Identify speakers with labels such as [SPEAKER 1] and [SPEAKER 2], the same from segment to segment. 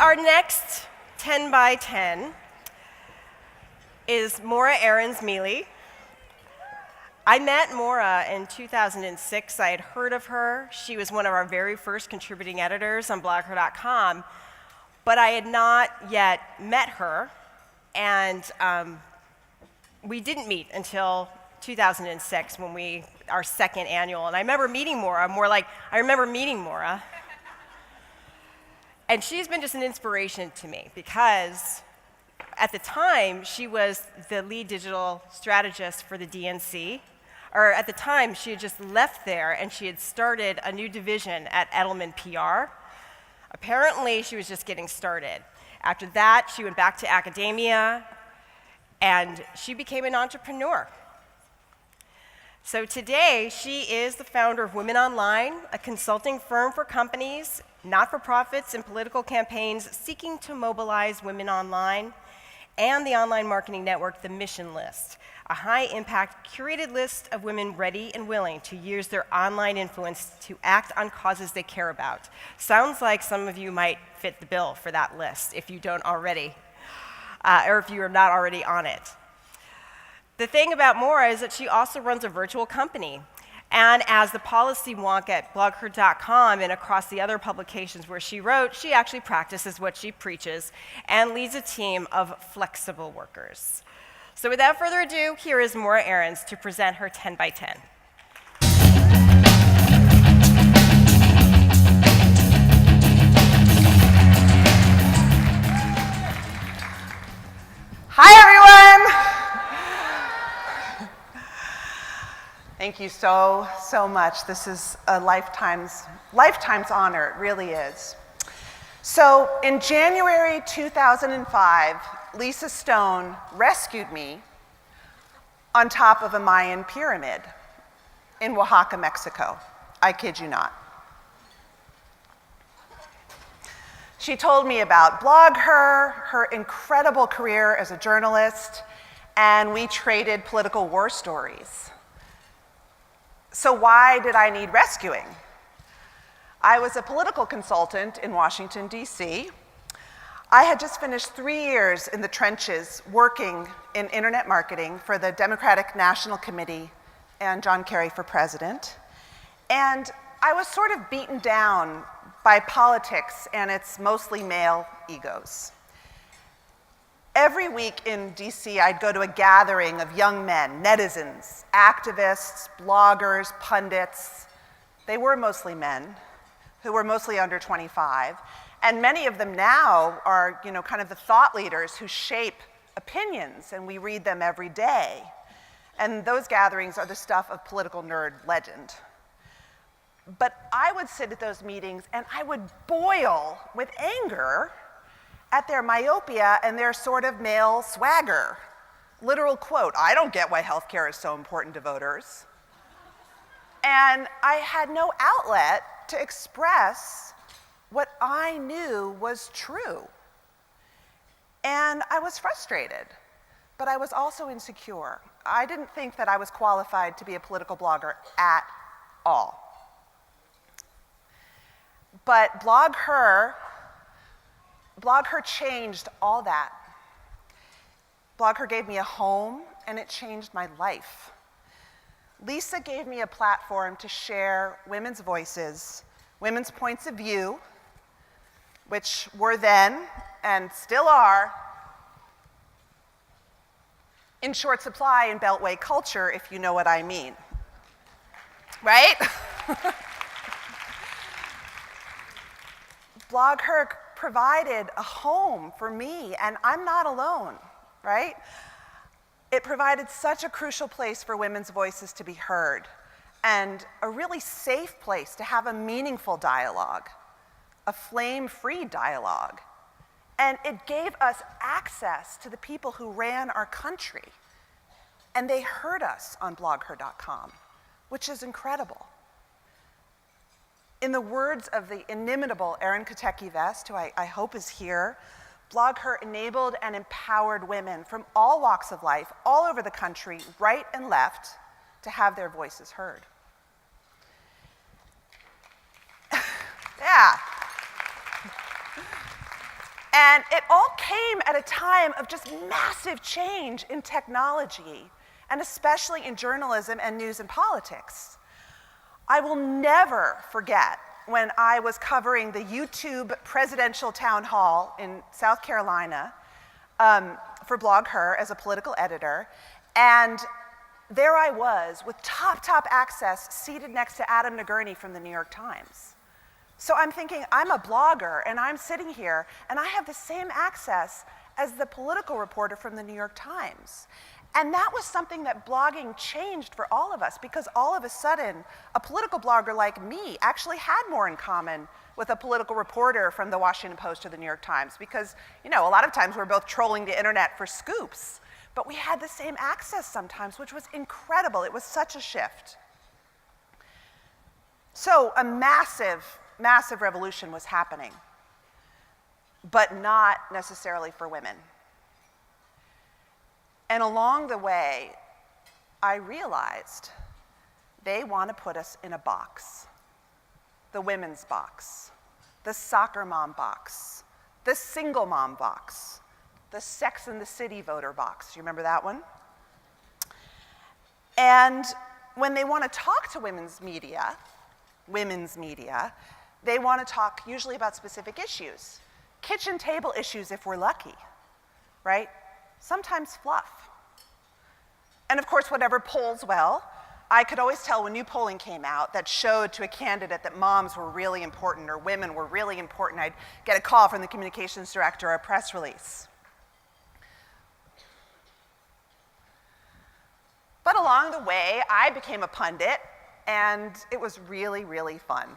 [SPEAKER 1] our next 10 by 10 is Morra Aarons-Mele. I met Morra in 2006. I had heard of her. She was one of our very first contributing editors on BlogHer.com, but I had not yet met her, and we didn't meet until 2006 when our second annual. And I remember meeting Morra, I remember meeting Morra. And she's been just an inspiration to me because at the time, she was the lead digital strategist for the DNC. Or at the time, she had just left there and she had started a new division at Edelman PR. Apparently, she was just getting started. After that, she went back to academia and she became an entrepreneur. So today, she is the founder of Women Online, a consulting firm for companies, not-for-profits, and political campaigns seeking to mobilize women online, and the online marketing network, The Mission List, a high-impact, curated list of women ready and willing to use their online influence to act on causes they care about. Sounds like some of you might fit the bill for that list if you don't already, or if you are not already on it. The thing about Morra is that she also runs a virtual company. And as the policy wonk at BlogHer.com and across the other publications where she wrote, she actually practices what she preaches and leads a team of flexible workers. So without further ado, here is Morra Aarons to present her 10 by 10.
[SPEAKER 2] Hi, everyone. Thank you so much. This is a lifetime's honor, it really is. So in January 2005, Lisa Stone rescued me on top of a Mayan pyramid in Oaxaca, Mexico. I kid you not. She told me about BlogHer, her incredible career as a journalist, and we traded political war stories. So why did I need rescuing? I was a political consultant in Washington, D.C. I had just finished 3 years in the trenches working in internet marketing for the Democratic National Committee and John Kerry for president. And I was sort of beaten down by politics and its mostly male egos. Every week in DC, I'd go to a gathering of young men, netizens, activists, bloggers, pundits. They were mostly men who were mostly under 25. And many of them now are, kind of the thought leaders who shape opinions, and we read them every day. And those gatherings are the stuff of political nerd legend. But I would sit at those meetings and I would boil with anger at their myopia and their sort of male swagger. Literal quote, "I don't get why healthcare is so important to voters." And I had no outlet to express what I knew was true. And I was frustrated, but I was also insecure. I didn't think that I was qualified to be a political blogger at all. But BlogHer changed all that. BlogHer gave me a home, and it changed my life. Lisa gave me a platform to share women's voices, women's points of view, which were then, and still are, in short supply in Beltway culture, if you know what I mean. Right? BlogHer provided a home for me, and I'm not alone, right? It provided such a crucial place for women's voices to be heard, and a really safe place to have a meaningful dialogue, a flame-free dialogue. And it gave us access to the people who ran our country, and they heard us on BlogHer.com, which is incredible. In the words of the inimitable Erin Kotecki-Vest, who I hope is here, BlogHer enabled and empowered women from all walks of life, all over the country, right and left, to have their voices heard. Yeah. And it all came at a time of just massive change in technology, and especially in journalism and news and politics. I will never forget when I was covering the YouTube presidential town hall in South Carolina for BlogHer as a political editor, and there I was with top access seated next to Adam Nagurney from the New York Times. So I'm thinking, I'm a blogger, and I'm sitting here, and I have the same access as the political reporter from the New York Times. And that was something that blogging changed for all of us, because all of a sudden, a political blogger like me actually had more in common with a political reporter from the Washington Post or the New York Times, because, you know, a lot of times we're both trolling the internet for scoops, but we had the same access sometimes, which was incredible. It was such a shift. So a massive revolution was happening, but not necessarily for women. And along the way, I realized they want to put us in a box. The women's box, the soccer mom box, the single mom box, the Sex and the City voter box. You remember that one? And when they want to talk to women's media, they want to talk usually about specific issues. Kitchen table issues if we're lucky, right? Sometimes fluff. And of course, whatever polls well, I could always tell when new polling came out that showed to a candidate that moms were really important or women were really important. I'd get a call from the communications director or a press release. But along the way, I became a pundit, and it was really, really fun.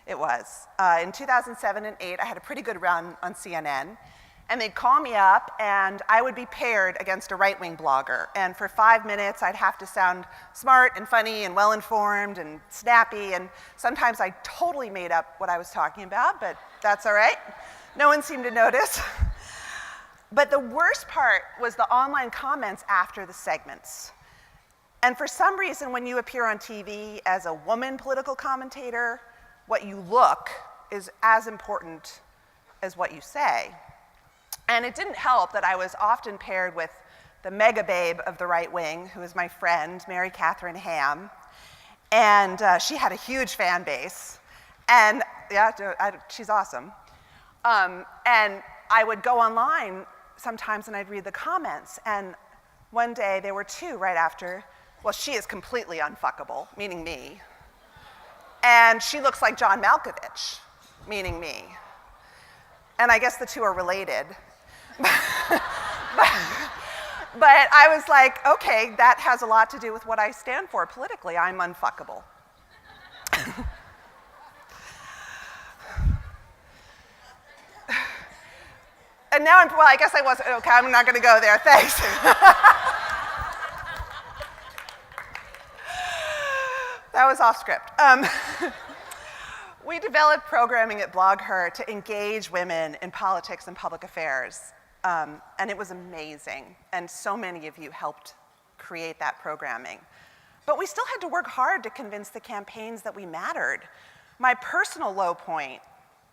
[SPEAKER 2] It was. In 2007 and 2008, I had a pretty good run on CNN, and they'd call me up, and I would be paired against a right-wing blogger. And for 5 minutes, I'd have to sound smart and funny and well-informed and snappy, and sometimes I totally made up what I was talking about, but that's all right. No one seemed to notice. But the worst part was the online comments after the segments. And for some reason, when you appear on TV as a woman political commentator, what you look is as important as what you say. And it didn't help that I was often paired with the mega babe of the right wing, who is my friend, Mary Catherine Ham. And she had a huge fan base. And yeah, she's awesome. And I would go online sometimes and I'd read the comments. And one day there were two right after, well, she is completely unfuckable, meaning me. And she looks like John Malkovich, meaning me. And I guess the two are related. But I was like, okay, that has a lot to do with what I stand for politically. I'm unfuckable. And now well, I guess I wasn't, okay, I'm not gonna go there, thanks. That was off script. We developed programming at BlogHer to engage women in politics and public affairs, and it was amazing, and so many of you helped create that programming. But we still had to work hard to convince the campaigns that we mattered. My personal low point,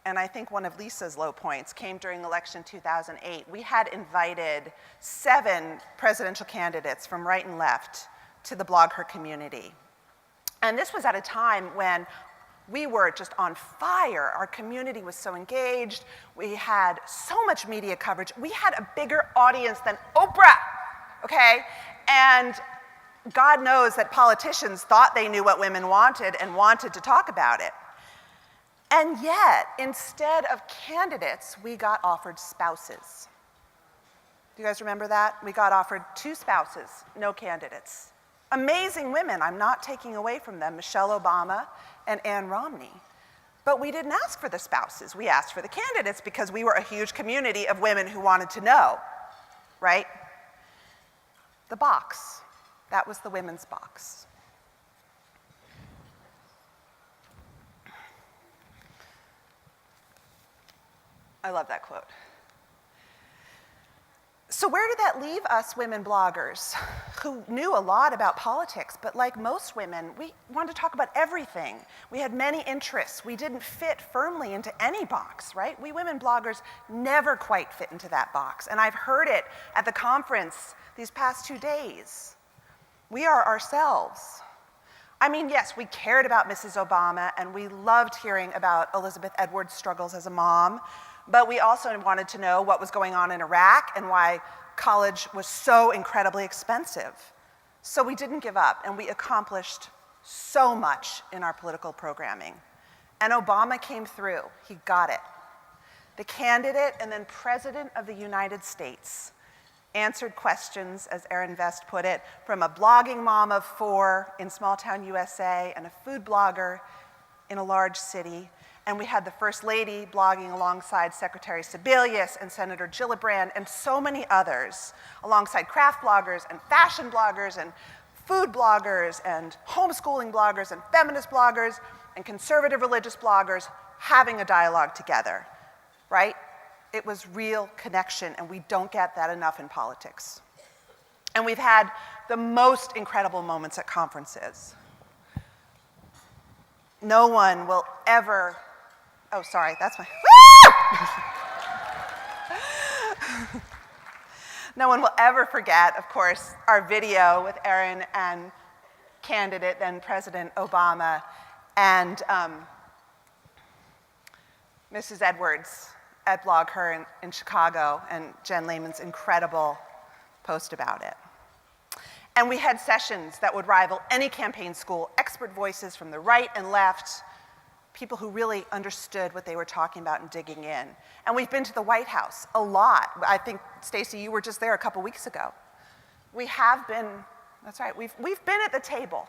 [SPEAKER 2] and I think one of Lisa's low points, came during election 2008. We had invited 7 presidential candidates from right and left to the BlogHer community. And this was at a time when we were just on fire. Our community was so engaged. We had so much media coverage. We had a bigger audience than Oprah, okay? And God knows that politicians thought they knew what women wanted and wanted to talk about it. And yet, instead of candidates, we got offered spouses. Do you guys remember that? We got offered 2 spouses, no candidates. Amazing women, I'm not taking away from them, Michelle Obama and Ann Romney. But we didn't ask for the spouses, we asked for the candidates because we were a huge community of women who wanted to know, right? The box, that was the women's box. I love that quote. So where did that leave us women bloggers who knew a lot about politics, but like most women, we wanted to talk about everything. We had many interests. We didn't fit firmly into any box, right? We women bloggers never quite fit into that box. And I've heard it at the conference these past 2 days. We are ourselves. I mean, yes, we cared about Mrs. Obama and we loved hearing about Elizabeth Edwards' struggles as a mom, but we also wanted to know what was going on in Iraq and why college was so incredibly expensive. So we didn't give up, and we accomplished so much in our political programming. And Obama came through. He got it. The candidate and then President of the United States answered questions, as Erin Vest put it, from a blogging mom of 4 in small-town USA and a food blogger in a large city. And we had the First Lady blogging alongside Secretary Sebelius and Senator Gillibrand and so many others, alongside craft bloggers and fashion bloggers and food bloggers and homeschooling bloggers and feminist bloggers and conservative religious bloggers having a dialogue together, right? It was real connection, and we don't get that enough in politics. And we've had the most incredible moments at conferences. No one will ever, oh, sorry, that's my, no one will ever forget, of course, our video with Erin and candidate, then President Obama, and Mrs. Edwards at BlogHer in Chicago, and Jen Lehman's incredible post about it. And we had sessions that would rival any campaign school, expert voices from the right and left, people who really understood what they were talking about and digging in. And we've been to the White House a lot. I think, Stacey, you were just there a couple weeks ago. We have been, that's right, we've been at the table.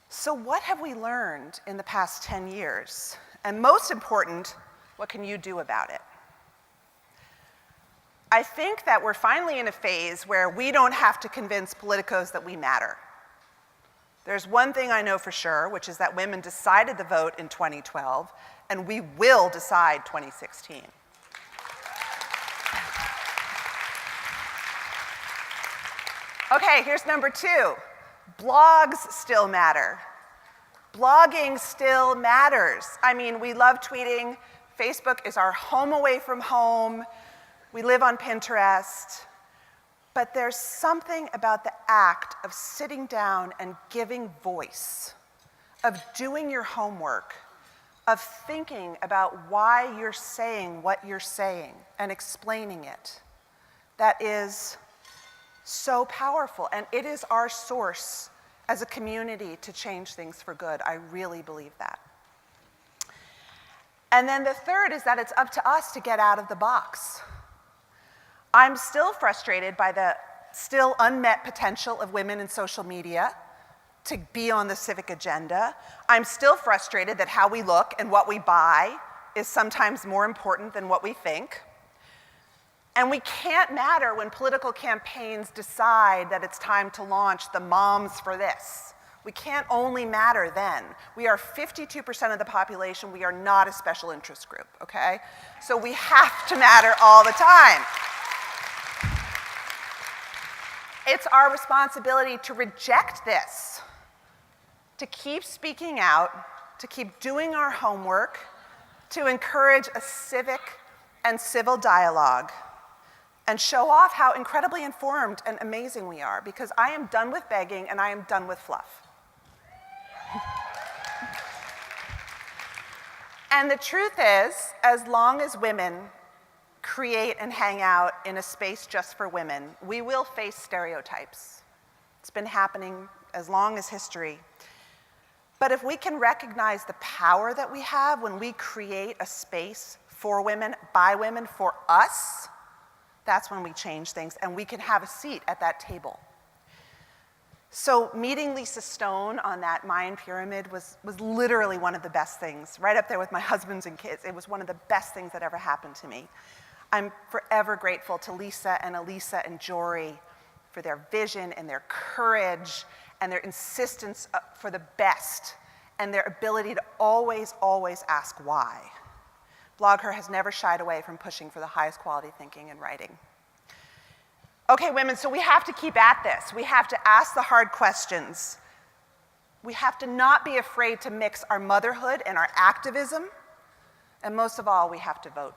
[SPEAKER 2] So what have we learned in the past 10 years? And most important, what can you do about it? I think that we're finally in a phase where we don't have to convince politicos that we matter. There's one thing I know for sure, which is that women decided the vote in 2012, and we will decide 2016. Okay, here's number 2. Blogs still matter. Blogging still matters. I mean, we love tweeting. Facebook is our home away from home. We live on Pinterest. But there's something about the act of sitting down and giving voice, of doing your homework, of thinking about why you're saying what you're saying and explaining it, that is so powerful. And it is our source as a community to change things for good. I really believe that. And then the third is that it's up to us to get out of the box. I'm still frustrated by the still unmet potential of women in social media to be on the civic agenda. I'm still frustrated that how we look and what we buy is sometimes more important than what we think. And we can't matter when political campaigns decide that it's time to launch the Moms for This. We can't only matter then. We are 52% of the population. We are not a special interest group, okay? So we have to matter all the time. It's our responsibility to reject this, to keep speaking out, to keep doing our homework, to encourage a civic and civil dialogue, and show off how incredibly informed and amazing we are, because I am done with begging and I am done with fluff. And the truth is, as long as women create and hang out in a space just for women, we will face stereotypes. It's been happening as long as history. But if we can recognize the power that we have when we create a space for women, by women, for us, that's when we change things, and we can have a seat at that table. So meeting Lisa Stone on that Mayan pyramid was literally one of the best things, right up there with my husbands and kids. It was one of the best things that ever happened to me. I'm forever grateful to Lisa and Elisa and Jory for their vision and their courage and their insistence for the best and their ability to always, always ask why. BlogHer has never shied away from pushing for the highest quality thinking and writing. Okay, women, so we have to keep at this. We have to ask the hard questions. We have to not be afraid to mix our motherhood and our activism. And most of all, we have to vote.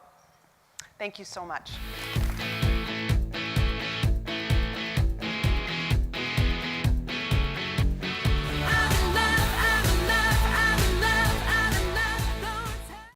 [SPEAKER 2] Thank you so much.